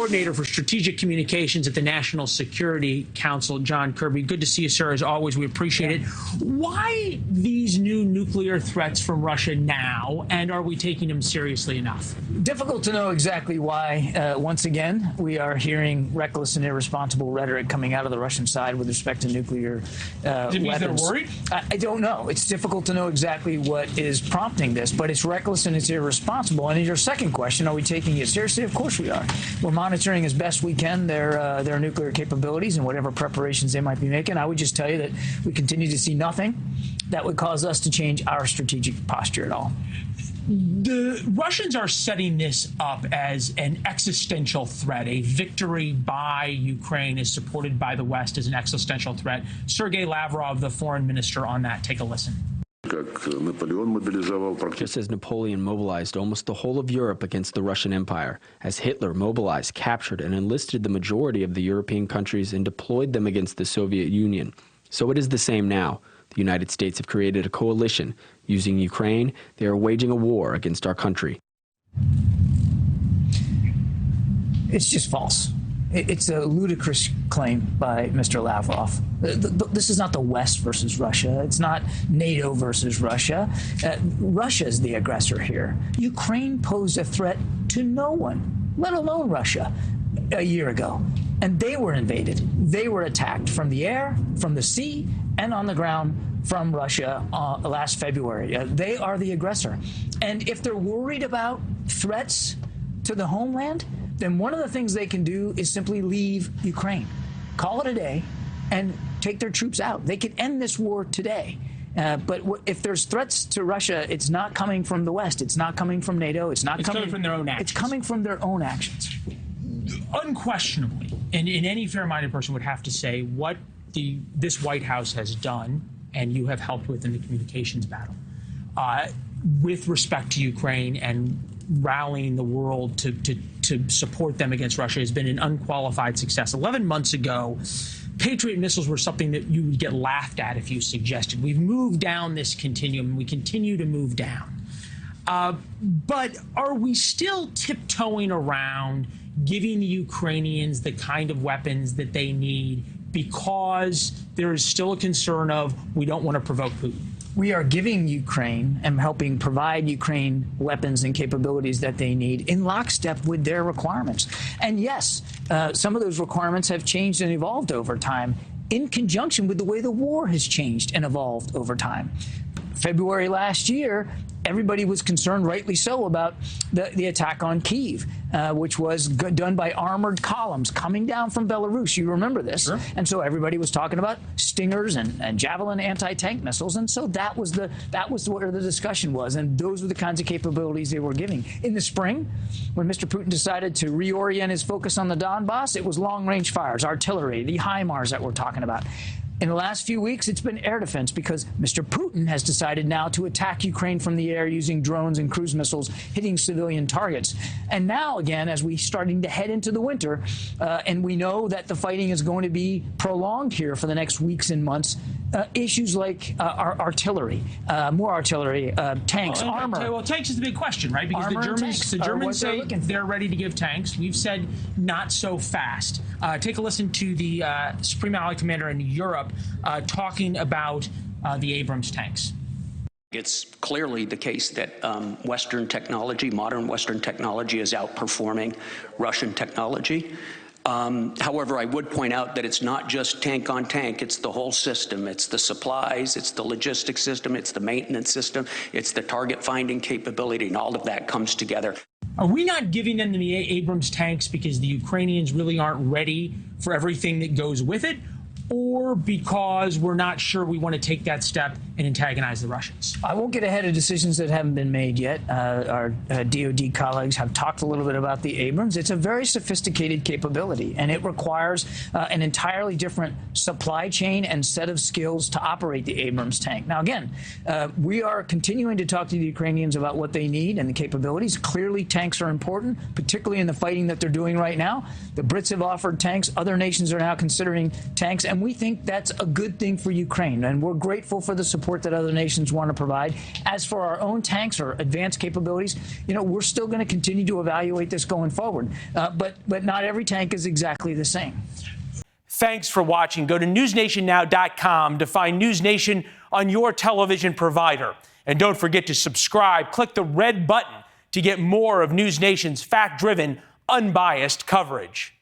Coordinator for Strategic Communications at the National Security Council, John Kirby. Good to see you, sir, as always. We appreciate it. Why these new nuclear threats from Russia now, and are we taking them seriously enough? Difficult to know exactly why. Once again, we are hearing reckless and irresponsible rhetoric coming out of the Russian side with respect to nuclear weapons. They're worried? I don't know. It's difficult to know exactly what is prompting this, but it's reckless and it's irresponsible. And in your second question, are we taking it seriously? Of course we are. We're monitoring as best we can their nuclear capabilities and whatever preparations they might be making. I would just tell you that we continue to see nothing that would cause us to change our strategic posture at all. The Russians are setting this up as an existential threat. A victory by Ukraine is supported by the West as an existential threat. Sergei Lavrov, the foreign minister, on that. Take a listen. Just as Napoleon mobilized almost the whole of Europe against the Russian Empire, as Hitler mobilized, captured, and enlisted the majority of the European countries and deployed them against the Soviet Union, so it is the same now. The United States have created a coalition. Using Ukraine, they are waging a war against our country. It's just false. It's a ludicrous claim by Mr. Lavrov. This is not the West versus Russia. It's not NATO versus Russia. Russia is the aggressor here. Ukraine posed a threat to no one, let alone Russia, a year ago. And they were invaded. They were attacked from the air, from the sea, and on the ground from Russia last February. They are the aggressor. And if they're worried about threats to the homeland, then one of the things they can do is simply leave Ukraine, call it a day, and take their troops out. They could end this war today. But if there's threats to Russia, it's not coming from the West. It's not coming from NATO. It's coming from their own actions. It's coming from their own actions. Unquestionably, and any fair-minded person would have to say what this White House has done, and you have helped with in the communications battle, with respect to Ukraine and rallying the world to support them against Russia has been an unqualified success. 11 months ago, Patriot missiles were something that you would get laughed at if you suggested. We've moved down this continuum, and we continue to move down. But are we still tiptoeing around giving the Ukrainians the kind of weapons that they need because there is still a concern of we don't want to provoke Putin? We are giving Ukraine and helping provide Ukraine weapons and capabilities that they need in lockstep with their requirements. And yes, some of those requirements have changed and evolved over time in conjunction with the way the war has changed and evolved over time. February last year, everybody was concerned, rightly so, about the attack on Kyiv, which was done by armored columns coming down from Belarus. You remember this. Sure. And so everybody was talking about Stingers and Javelin anti-tank missiles. And so that was where the discussion was. And those were the kinds of capabilities they were giving. In the spring, when Mr. Putin decided to reorient his focus on the Donbass, it was long-range fires, artillery, the HIMARS that we're talking about. In the last few weeks, it's been air defense because Mr. Putin has decided now to attack Ukraine from the air using drones and cruise missiles, hitting civilian targets. And now, again, as we're starting to head into the winter, and we know that the fighting is going to be prolonged here for the next weeks and months, issues like our artillery, more artillery, tanks, armor. Well, tanks is the big question, right? Because the Germans say they're ready to give tanks. We've said not so fast. Take a listen to the Supreme Allied Commander in Europe talking about the Abrams tanks. It's clearly the case that Western technology, modern Western technology, is outperforming Russian technology. However, I would point out that it's not just tank on tank. It's the whole system. It's the supplies. It's the logistics system. It's the maintenance system. It's the target finding capability, and all of that comes together. Are we not giving them the Abrams tanks because the Ukrainians really aren't ready for everything that goes with it? Or because we're not sure we want to take that step and antagonize the Russians? I won't get ahead of decisions that haven't been made yet. Our DOD colleagues have talked a little bit about the Abrams. It's a very sophisticated capability, and it requires an entirely different supply chain and set of skills to operate the Abrams tank. Now, again, we are continuing to talk to the Ukrainians about what they need and the capabilities. Clearly, tanks are important, particularly in the fighting that they're doing right now. The Brits have offered tanks. Other nations are now considering tanks. And and we think that's a good thing for Ukraine. And we're grateful for the support that other nations want to provide. As for our own tanks or advanced capabilities, we're still going to continue to evaluate this going forward. But not every tank is exactly the same. Thanks for watching. Go to newsnationnow.com to find News Nation on your television provider. And don't forget to subscribe. Click the red button to get more of News Nation's fact-driven, unbiased coverage.